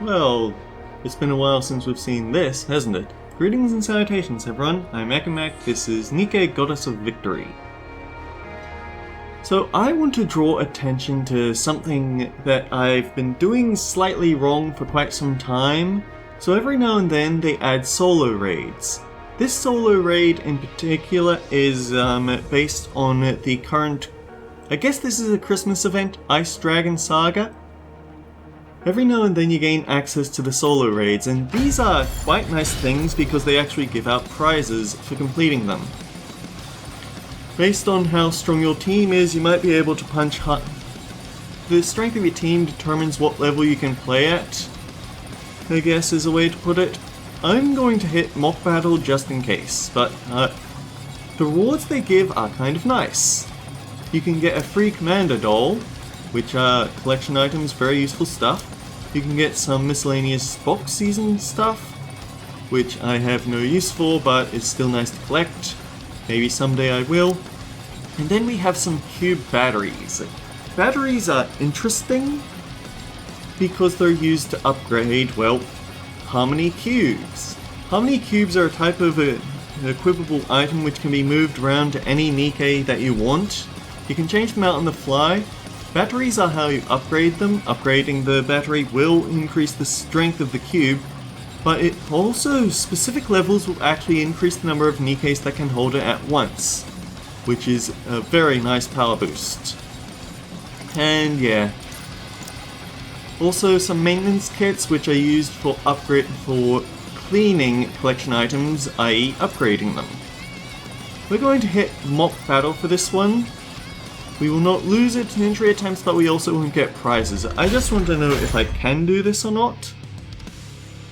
Well, it's been a while since we've seen this, hasn't it? Greetings and salutations everyone, I'm Akamak, this is Nikke, Goddess of Victory. So I want to draw attention to something that I've been doing slightly wrong for quite some time. So every now and then they add solo raids. This solo raid in particular is based on the current, I guess this is a Christmas event, Ice Dragon Saga. Every now and then you gain access to the solo raids, and these are quite nice things because they actually give out prizes for completing them. Based on how strong your team is, you might be able to punch hard. The strength of your team determines what level you can play at, I guess is a way to put it. I'm going to hit mock battle just in case, but the rewards they give are kind of nice. You can get a free commander doll, which are collection items, very useful stuff. You can get some miscellaneous box season stuff, which I have no use for, but it's still nice to collect. Maybe someday I will. And then we have some cube batteries. Batteries are interesting because they're used to upgrade, well, Harmony cubes. Harmony cubes are a type of an equipable item which can be moved around to any Nikke that you want. You can change them out on the fly. Batteries are how you upgrade them. Upgrading the battery will increase the strength of the cube, but it also, specific levels will actually increase the number of Nikkes that can hold it at once, which is a very nice power boost. And yeah. Also some maintenance kits which are used for cleaning collection items, i.e. upgrading them. We're going to hit mock battle for this one. We will not lose it in entry attempts, but we also won't get prizes. I just want to know if I can do this or not.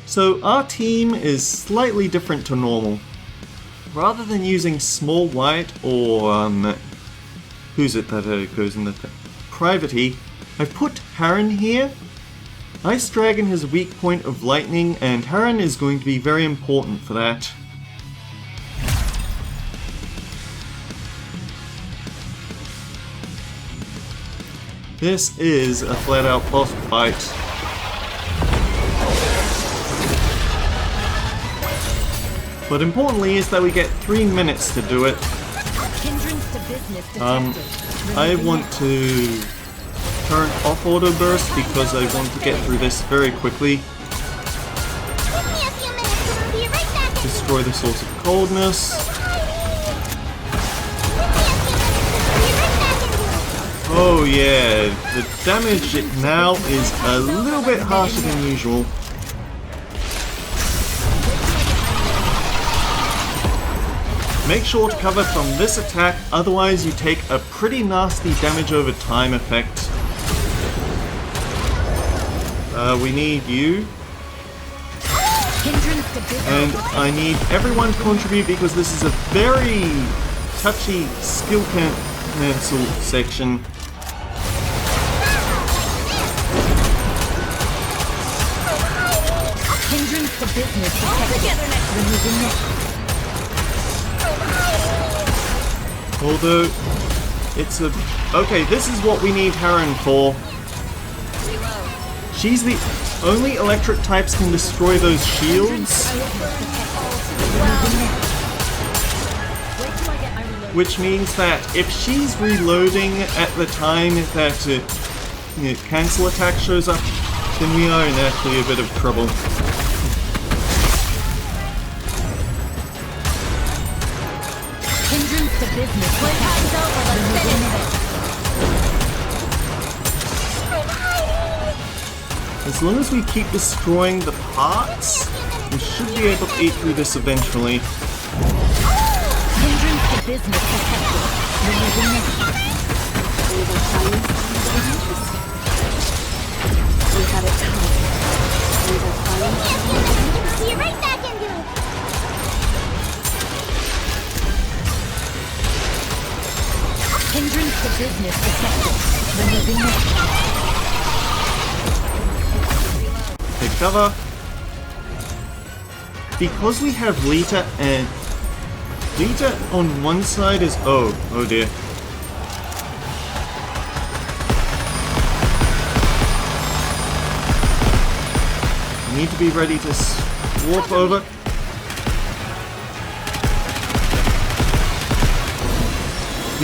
So our team is slightly different to normal. Rather than using small white or who's it that goes in the Private, I've put Harren here. Ice Dragon has a weak point of lightning, and Harren is going to be very important for that. This is a flat-out boss fight. But importantly is that we get 3 minutes to do it. I want to turn off auto burst because I want to get through this very quickly. Destroy the source of coldness. Oh yeah, the damage now is a little bit harsher than usual. Make sure to cover from this attack, otherwise you take a pretty nasty damage over time effect. We need you. And I need everyone to contribute because this is a very touchy skill cancel section. Although, it's a... Okay, this is what we need Harren for. She's the only electric types can destroy those shields. Which means that if she's reloading at the time that cancel attack shows up, then we are in actually a bit of trouble. As long as we keep destroying the parts, we should be able to eat through this eventually. Hindrance to business detected. Removing Nikke. Take cover. Because we have Lita and... Lita on one side is... Oh dear. Need to be ready to warp over.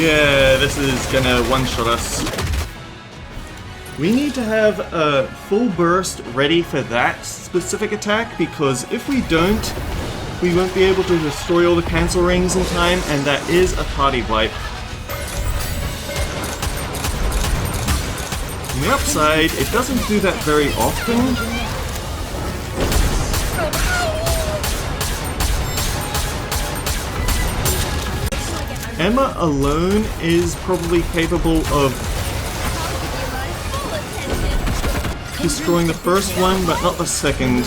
Yeah, this is gonna one-shot us. We need to have a full burst ready for that specific attack, because if we don't, we won't be able to destroy all the cancel rings in time, and that is a party wipe. On the upside, it doesn't do that very often. Emma alone is probably capable of destroying the first one, but not the second.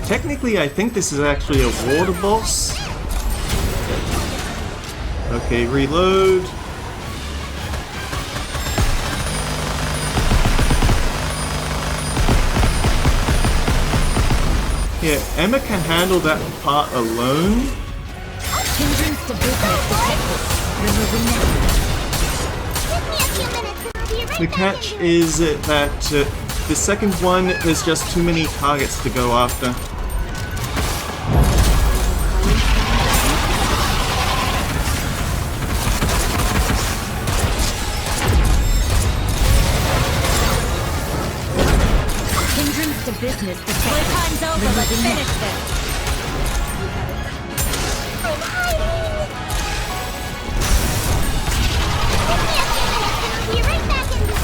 Technically, I think this is actually a water boss. Okay, reload. Yeah, Emma can handle that part alone. Hindrance to business detected. Removing Nikke. The catch is that the second one, there's just too many targets to go after. Hindrance to business detected. Time's over, let's finish this.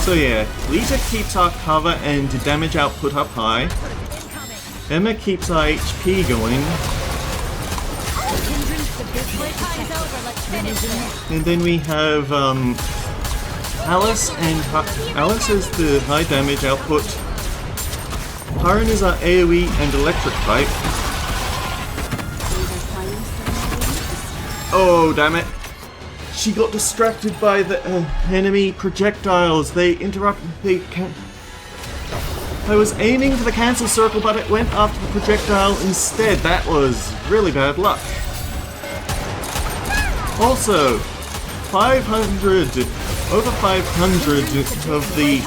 So yeah, Lita keeps our cover and damage output up high. Emma keeps our HP going. And then we have Alice, and Alice is the high damage output. Tyron is our AoE and electric type. Oh, damn it. She got distracted by the enemy projectiles. They interrupted the I was aiming for the cancel circle, but it went after the projectile instead. That was really bad luck. Also, 500, over 500 of the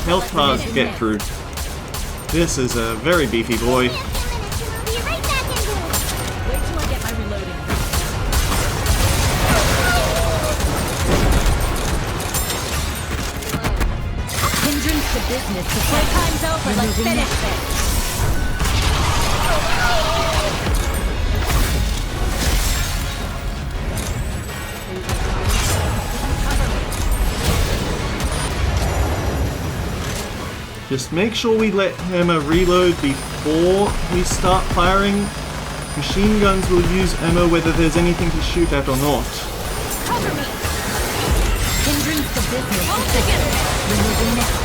health bars to get through. This is a very beefy boy. Business. The playtime's over. Let's finish this. Just make sure we let Emma reload before we start firing. Machine guns will use Emma whether there's anything to shoot at or not. Cover me. Hindrance to business. All together. Removing Nikke.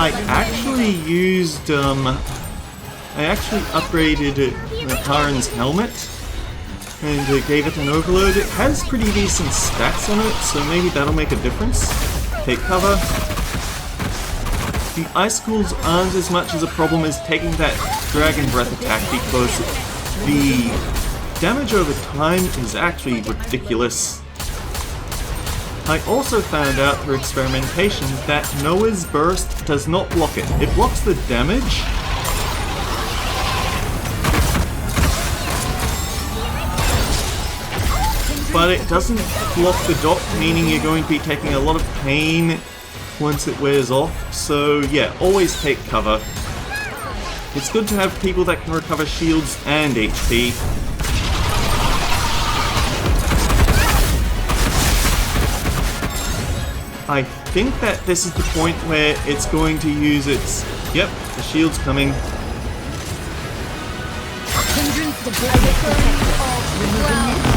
I actually used, I actually upgraded Taran's helmet and gave it an overload. It has pretty decent stats on it, so maybe that'll make a difference. Take cover. The icicles aren't as much as a problem as taking that Dragon Breath attack, because the damage over time is actually ridiculous. I also found out through experimentation that Noah's Burst does not block it. It blocks the damage, but it doesn't block the dot, meaning you're going to be taking a lot of pain once it wears off. So yeah, always take cover. It's good to have people that can recover shields and HP. I think that this is the point where it's going to use its... Yep, the shield's coming. Hindrance to business detected. Removing Nikke.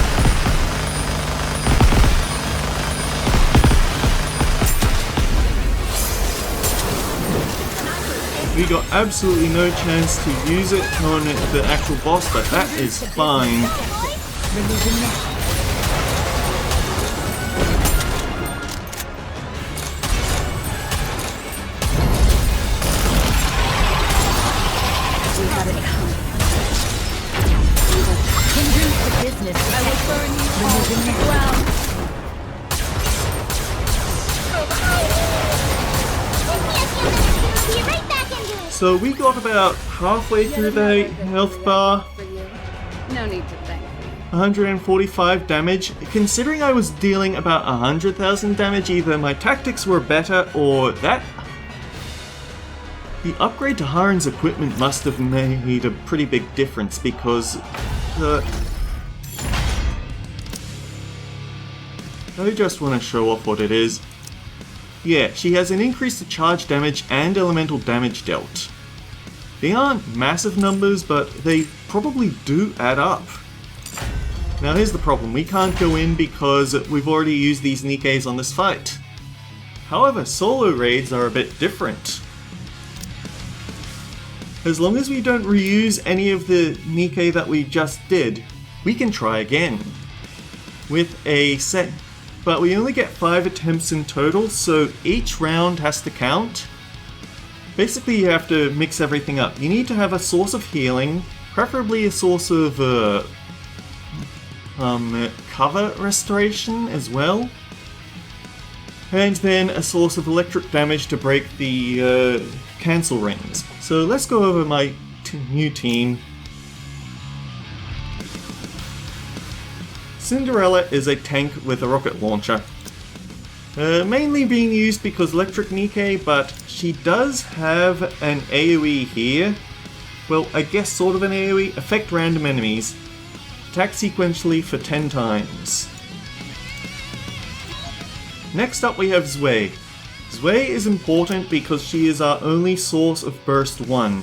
We got absolutely no chance to use it on the actual boss, but that is fine. So we got about halfway through the health bar. No need to thank me. 145 damage. Considering I was dealing about 100,000 damage, either my tactics were better or that. The upgrade to Haren's equipment must have made a pretty big difference because I just want to show off what it is. Yeah, she has an increase to charge damage and elemental damage dealt. They aren't massive numbers, but they probably do add up. Now here's the problem, we can't go in because we've already used these Nikkes on this fight. However, solo raids are a bit different. As long as we don't reuse any of the Nikke that we just did, we can try again. With a set, but we only get 5 attempts in total, so each round has to count. Basically you have to mix everything up. You need to have a source of healing, preferably a source of cover restoration as well. And then a source of electric damage to break the cancel rings. So let's go over my new team. Cinderella is a tank with a rocket launcher. Mainly being used because Electric Nikke, but she does have an AoE here. Well, I guess sort of an AoE. Affect random enemies. Attack sequentially for 10 times. Next up we have Zwei. Zwei is important because she is our only source of burst 1.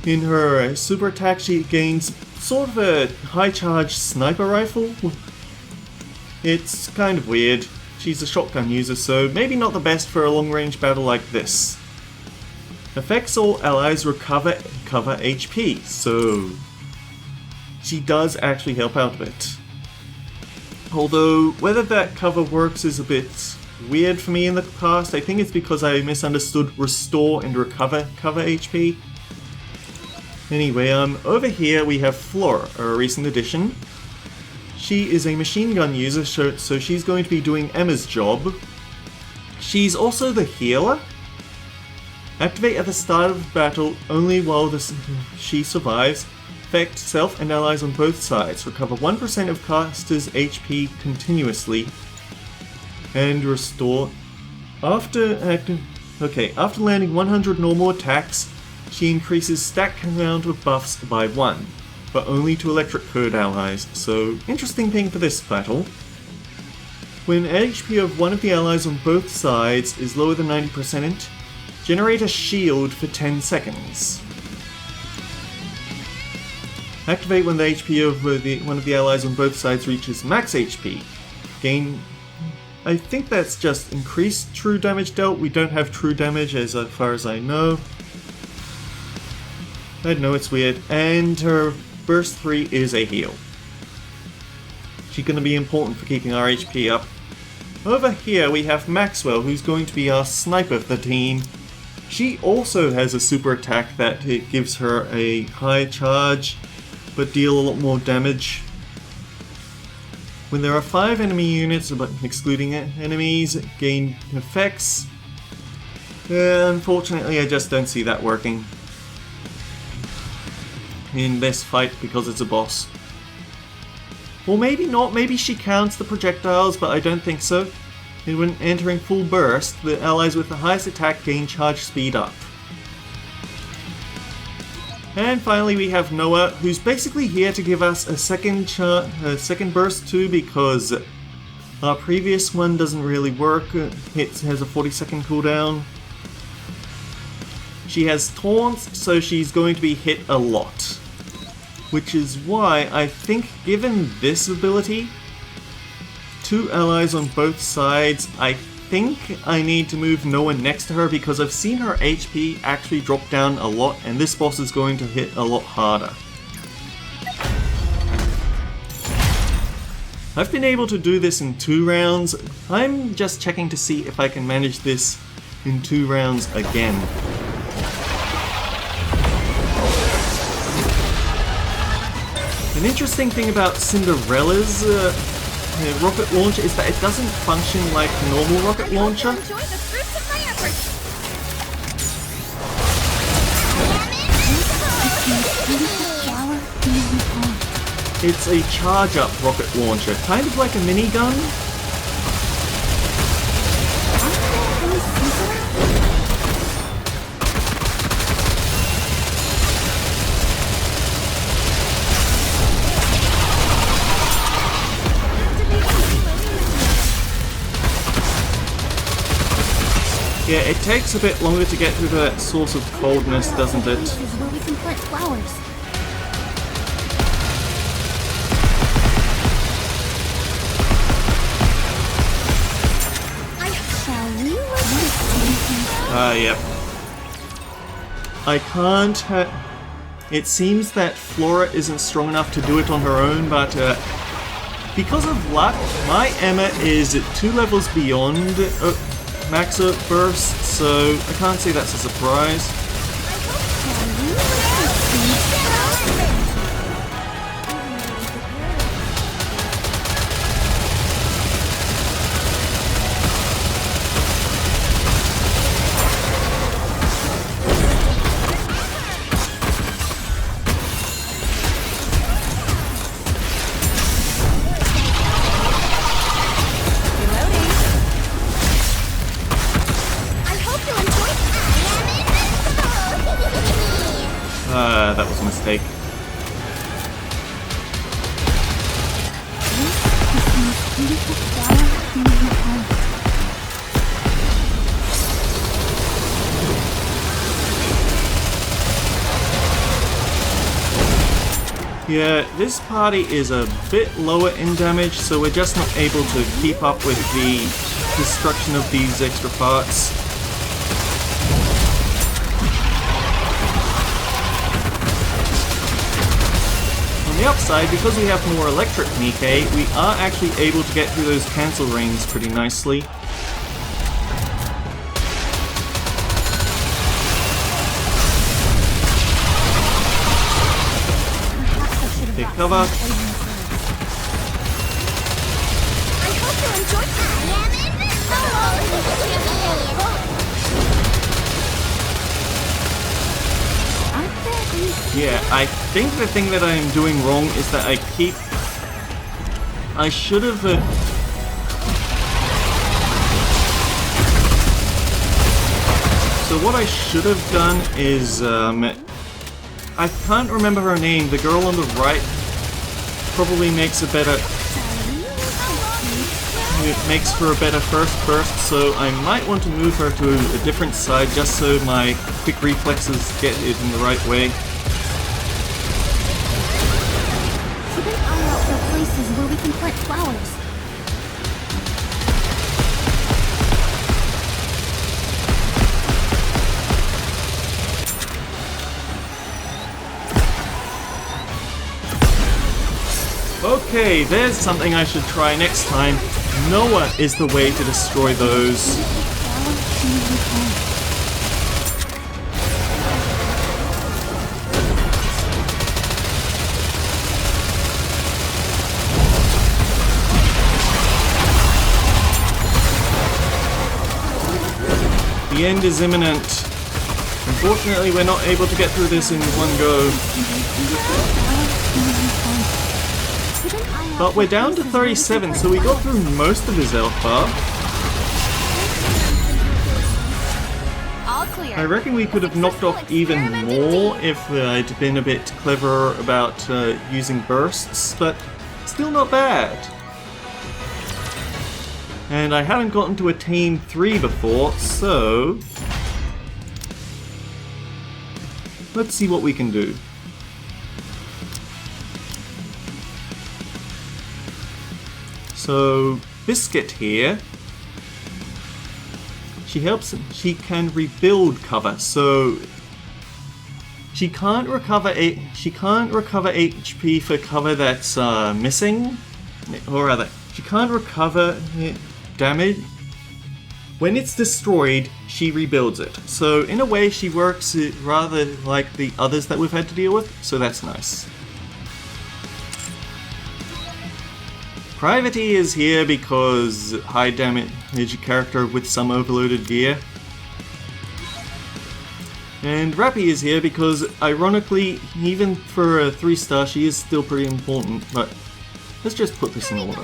In her super attack she gains sort of a high charge sniper rifle. It's kind of weird. She's a shotgun user, so maybe not the best for a long range battle like this. Affects all allies recover HP, so she does actually help out a bit. Although whether that cover works is a bit weird for me in the past. I think it's because I misunderstood restore and recover HP. Anyway, over here we have Flora, a recent addition. She is a machine gun user, so she's going to be doing Emma's job. She's also the healer. Activate at the start of battle only while she survives. Affect self and allies on both sides. Recover 1% of caster's HP continuously. And restore. After landing 100 normal attacks, she increases stack count of buffs by 1, but only to electric code allies, so interesting thing for this battle. When HP of one of the allies on both sides is lower than 90%, generate a shield for 10 seconds. Activate when the HP of one of the allies on both sides reaches max HP. Gain... I think that's just increased true damage dealt. We don't have true damage as far as I know. I know it's weird. And her burst 3 is a heal. She's going to be important for keeping our HP up. Over here we have Maxwell, who's going to be our sniper for the team. She also has a super attack that gives her a high charge, but deal a lot more damage. When there are 5 enemy units, but excluding enemies, gain effects. Unfortunately, I just don't see that working in this fight because it's a boss. Or maybe not, maybe she counts the projectiles, but I don't think so. And when entering full burst, the allies with the highest attack gain charge speed up. And finally we have Noah, who's basically here to give us a second burst too, because our previous one doesn't really work. It has a 40-second cooldown. She has taunts, so she's going to be hit a lot. Which is why I think, given this ability, 2 allies on both sides, I think I need to move no one next to her because I've seen her HP actually drop down a lot and this boss is going to hit a lot harder. I've been able to do this in 2 rounds. I'm just checking to see if I can manage this in 2 rounds again. An interesting thing about Cinderella's rocket launcher is that it doesn't function like a normal rocket launcher. Enjoy the fruits of my efforts. It's a charge-up rocket launcher, kind of like a minigun. Yeah, it takes a bit longer to get through that source of coldness, doesn't it? This is where we can plant flowers. Yep. I can't it seems that Flora isn't strong enough to do it on her own, but because of luck, my Emma is 2 levels beyond max burst, so I can't say that's a surprise. That was a mistake. Yeah, this party is a bit lower in damage, so we're just not able to keep up with the destruction of these extra parts. On the upside, because we have more Electric Nikke, we are actually able to get through those cancel rings pretty nicely. Take cover. I hope you enjoyed Yeah, I think the thing that I am doing wrong is that I should have... So what I should have done is... I can't remember her name. The girl on the right probably makes a better... It makes for a better first burst, so I might want to move her to a different side just so my quick reflexes get it in the right way. Keep an eye out for places where we can plant flowers. Okay, there's something I should try next time. Noah is the way to destroy those. The end is imminent. Unfortunately, we're not able to get through this in one go. But we're down to 37, so we got through most of his health bar. All clear. I reckon we could have knocked off even more if I'd been a bit cleverer about using bursts, but still not bad. And I haven't gotten to a Team 3 before, so... let's see what we can do. So, Biscuit here she can rebuild cover, so she can't recover HP for cover that's missing, or rather, she can't recover damage. When it's destroyed, she rebuilds it. So in a way, she works rather like the others that we've had to deal with, so that's nice. Private E is here because high damage character with some overloaded gear. And Rappy is here because, ironically, even for a 3-star, she is still pretty important, but let's just put this in order.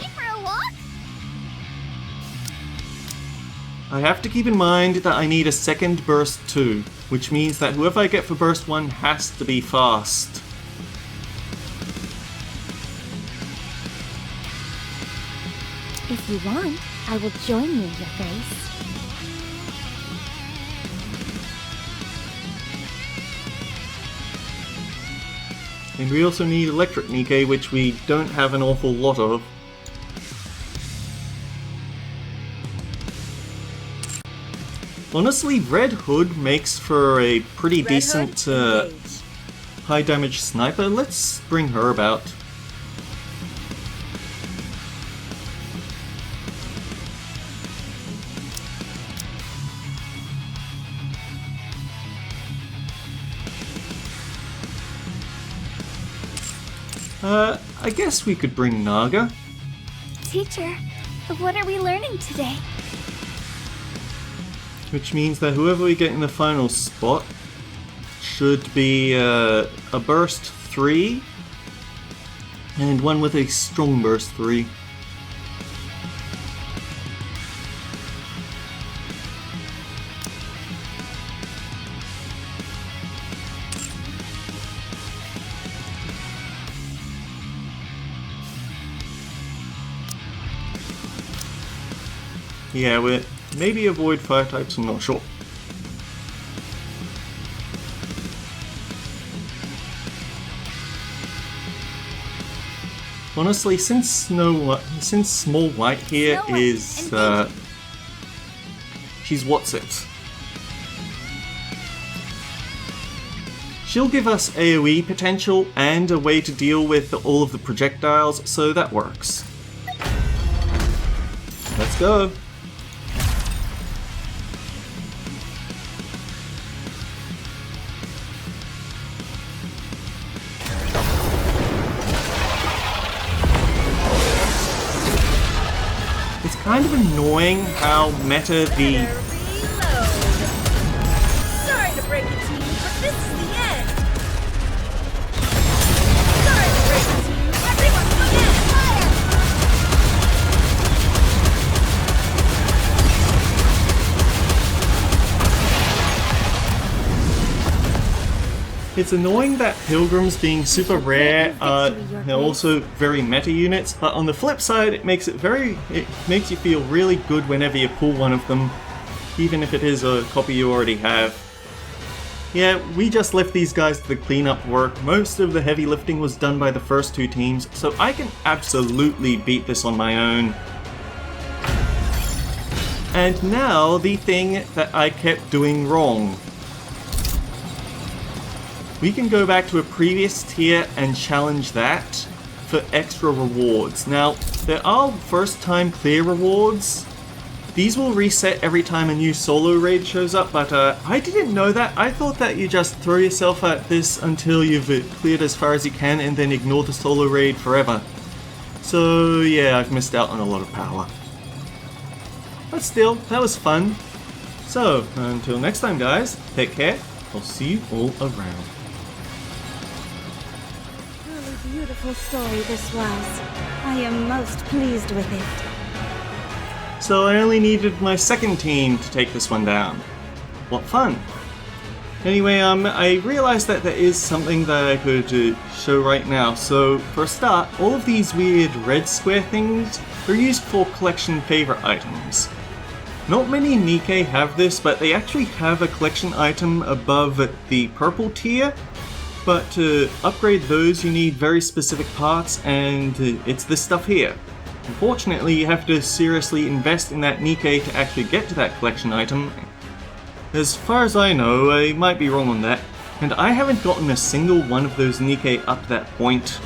I have to keep in mind that I need a second burst too, which means that whoever I get for burst 1 has to be fast. If you want, I will join you, your grace. And we also need Electric Nikke, which we don't have an awful lot of. Honestly, Red Hood makes for a pretty decent high damage sniper. Let's bring her about. I guess we could bring Naga. Teacher, what are we learning today? Which means that whoever we get in the final spot should be a burst 3 and one with a strong burst 3. Yeah, we maybe avoid fire types, I'm not sure. Honestly, since Small White here is she's what's it. She'll give us AoE potential and a way to deal with all of the projectiles, so that works. Let's go. It's kind of annoying how meta the... Sorry to break it to you, but this is the end. Sorry to break it to you, everyone come in! Fire! It's annoying that Pilgrims being super rare are also very meta units, but on the flip side it makes you feel really good whenever you pull one of them, even if it is a copy you already have. Yeah, we just left these guys to the cleanup work. Most of the heavy lifting was done by the first two teams, so I can absolutely beat this on my own. And now the thing that I kept doing wrong. We can go back to a previous tier and challenge that for extra rewards. Now, there are first time clear rewards. These will reset every time a new solo raid shows up, but I didn't know that. I thought that you just throw yourself at this until you've cleared as far as you can and then ignore the solo raid forever. So yeah, I've missed out on a lot of power. But still, that was fun. So, until next time guys, take care. I'll see you all around. Beautiful story this was. I am most pleased with it. So I only needed my second team to take this one down. What fun! Anyway, I realized that there is something that I could show right now. So for a start, all of these weird red square things are used for collection favorite items. Not many Nikke have this, but they actually have a collection item above the purple tier. But to upgrade those you need very specific parts, and it's this stuff here. Unfortunately, you have to seriously invest in that Nikke to actually get to that collection item. As far as I know, I might be wrong on that, and I haven't gotten a single one of those Nikke up to that point.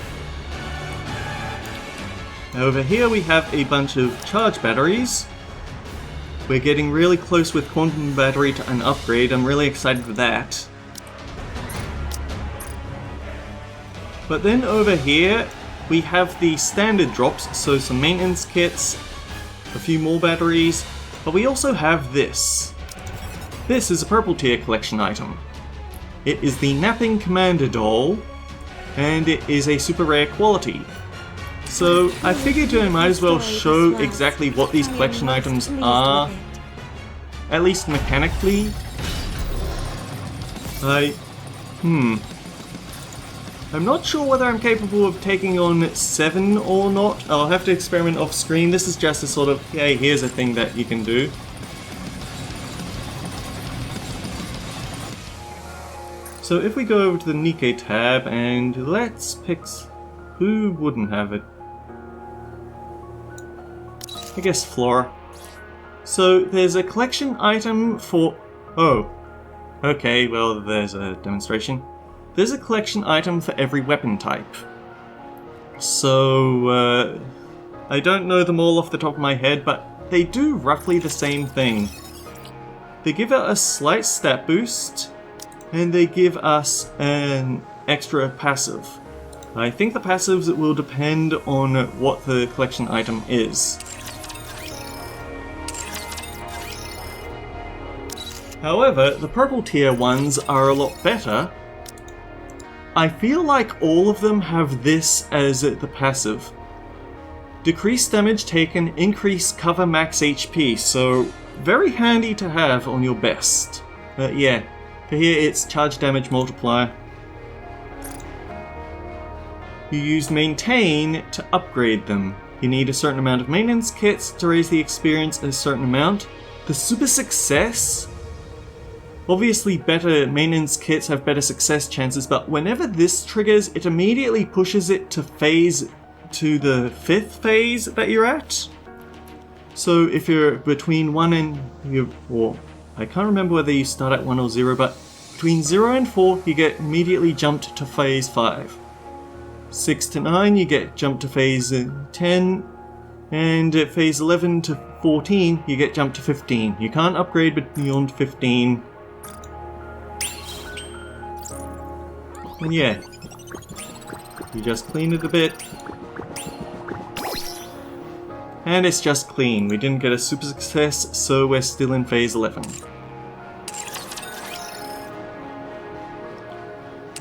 Now over here we have a bunch of charge batteries. We're getting really close with Quantum Battery to an upgrade. I'm really excited for that. But then over here we have the standard drops, so some maintenance kits, a few more batteries, but we also have this. This is a purple tier collection item. It is the Napping Commander doll, and it is a super rare quality. So I figured I might as well show exactly what these collection items are, at least mechanically. I'm not sure whether I'm capable of taking on 7 or not. I'll have to experiment off screen. This is just a sort of, hey, here's a thing that you can do. So if we go over to the Nikke tab and let's pick... who wouldn't have it? I guess Flora. So there's a collection item for... oh. Okay, well there's a demonstration. There's a collection item for every weapon type. So, I don't know them all off the top of my head, but they do roughly the same thing. They give out a slight stat boost, and they give us an extra passive. I think the passives will depend on what the collection item is. However, the purple tier ones are a lot better. I feel like all of them have this as the passive. Decrease damage taken, increase cover max HP, so very handy to have on your best. Yeah, for here it's charge damage multiplier. You use maintain to upgrade them. You need a certain amount of maintenance kits to raise the experience a certain amount. The super success... obviously better maintenance kits have better success chances, but whenever this triggers, it immediately pushes it to phase to the 5th phase that you're at. So if you're between 1 and... or I can't remember whether you start at 1 or 0, but between 0 and 4 you get immediately jumped to phase 5. 6 to 9 you get jumped to phase 10, and at phase 11 to 14 you get jumped to 15. You can't upgrade beyond 15. And yeah, you just clean it a bit. And it's just clean. We didn't get a super success, so we're still in phase 11.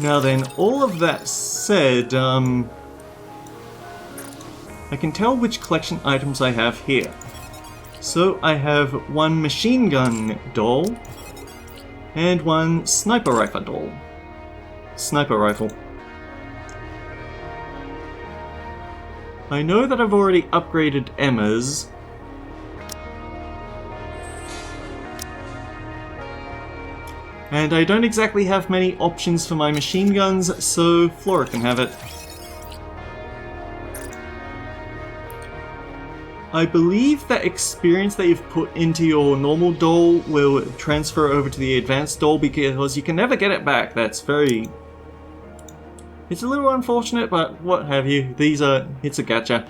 Now then, all of that said, I can tell which collection items I have here. So I have one machine gun doll, and one sniper rifle doll. Sniper rifle. I know that I've already upgraded Emma's. And I don't exactly have many options for my machine guns, so Flora can have it. I believe that experience that you've put into your normal doll will transfer over to the advanced doll because you can never get it back. That's very... it's a little unfortunate, but what have you. It's a gacha.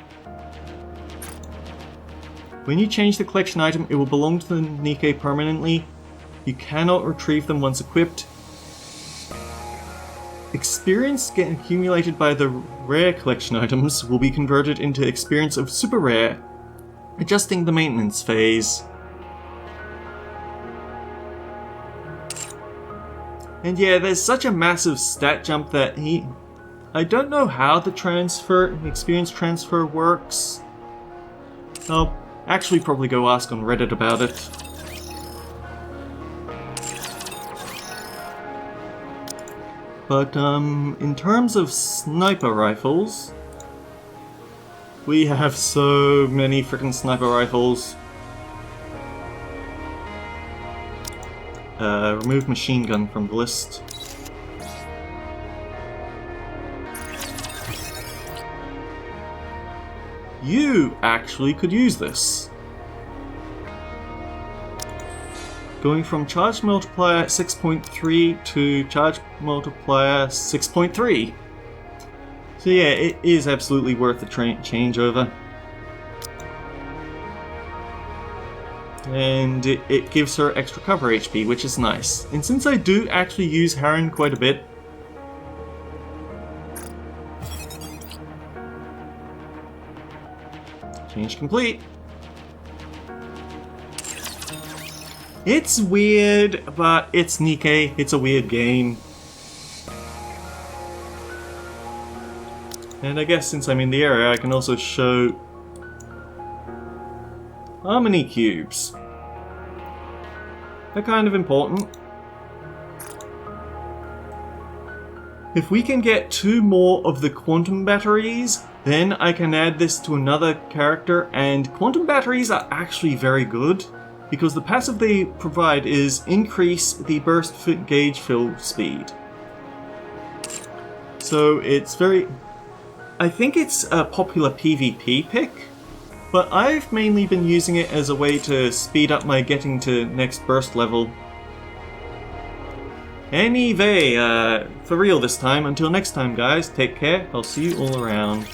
When you change the collection item, it will belong to the Nikke permanently. You cannot retrieve them once equipped. Experience accumulated by the rare collection items will be converted into experience of super rare, adjusting the maintenance phase. And yeah, there's such a massive stat jump that I don't know how the experience transfer works. I'll actually probably go ask on Reddit about it. But in terms of sniper rifles, we have so many freaking sniper rifles. Remove machine gun from the list. you actually could use this. Going from charge multiplier 6.3 to charge multiplier 6.3. So yeah, it is absolutely worth the changeover. And it gives her extra cover HP, which is nice. And since I do actually use Harren quite a bit, change complete. It's weird, but it's Nikke. It's a weird game. And I guess since I'm in the area, I can also show harmony cubes. They're kind of important. If we can get 2 more of the quantum batteries, then I can add this to another character, and quantum batteries are actually very good because the passive they provide is increase the burst gauge fill speed. So it's very... I think it's a popular PvP pick, but I've mainly been using it as a way to speed up my getting to next burst level. Anyway, for real this time. Until next time guys, take care, I'll see you all around.